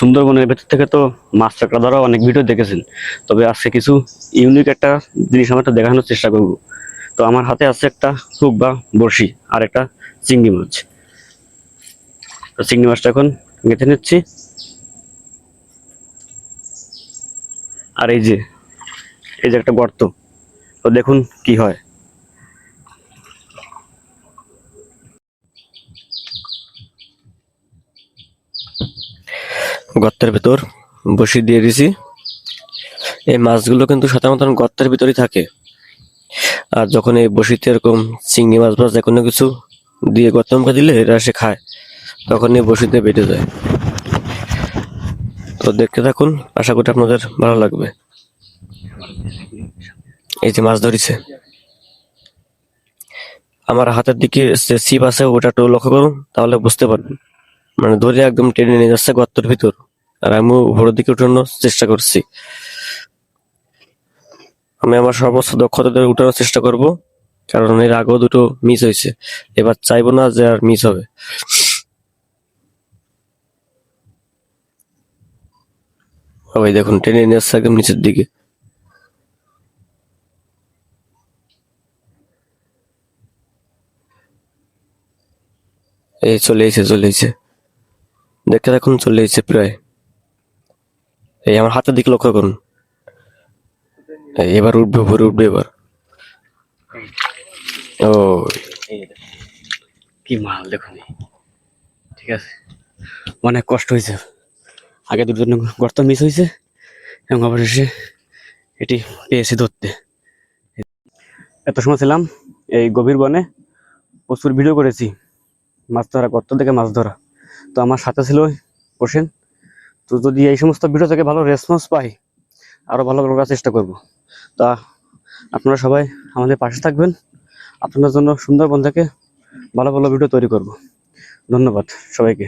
সুন্দরবনের ভেতর থেকে তো মাছ চাকরা ধরা অনেক ভিডিও দেখেছেন, তবে আজকে কিছু ইউনিক একটা জিনিস আমরা একটু দেখানোর চেষ্টা করব। তো আমার হাতে আছে একটা হুক বা বড়শি আর একটা চিংড়ি মাছ। তো চিংড়ি মাছটা এখন গেঁথে নিচ্ছি। আর এই যে একটা গর্ত, তো দেখুন কি হয়। গর্তের ভেতর বড়শি দিয়ে দিছি। এই মাছগুলো কিন্তু সাধারণত গর্তের ভিতরই থাকে। আর যখন এই বড়শিতে এরকম চিংড়ি মাছ বা যে কোনো কিছু দিয়ে গর্তের মুখে দিলে এরা এসে খায়, তখন এই বড়শিতে বেঁধে যায়। তো দেখতে থাকুন, আশা করি আপনাদের ভালো লাগবে। এই যে মাছ ধরেছে, আমার হাতের দিকে যে ছিপ আছে ওটা একটু লক্ষ্য করুন, তাহলে বুঝতে পারবেন। মানে ধরে একদম টেনে নিয়ে যাচ্ছে গর্তের ভিতর, আর আমি উপরের দিকে উঠানোর চেষ্টা করছি। আমি আমার সর্বোচ্চ দক্ষতা দিয়ে উঠানোর চেষ্টা করব, কারণ এর আগেও দুটো মিস হয়েছে। এবার চাইবো না যে আর মিস হবে। ওই দেখুন টেনে নিয়ে যাচ্ছে একদম নিচের দিকে। এই চলে এসেছে, দেখতে দেখুন চলে এসেছে প্রায়। এই আমার হাতের দিকে লক্ষ্য করুন। এবার উঠবে, উপরে উঠবে এবার। ও কি মাল দেখুন, ঠিক আছে। অনেক কষ্ট হয়েছে, আগে দুটো গর্ত মিস হয়েছে এবং অবশেষে এটি পেয়েছি ধরতে। এত সময় ছিলাম এই গভীর বনে, প্রচুর ভিডিও করেছি মাছ ধরা, গর্ত থেকে মাছ ধরা। তো আমার সাথে ছিল হোসেন। তো যদি এই সমস্ত ভিডিও থেকে ভালো রেসপন্স পাই, আরো ভালো করার চেষ্টা করব। তা আপনারা সবাই আমাদের পাশে থাকবেন, আপনাদের জন্য সুন্দরবন থেকে ভালো ভালো ভিডিও তৈরি করব। ধন্যবাদ সবাইকে।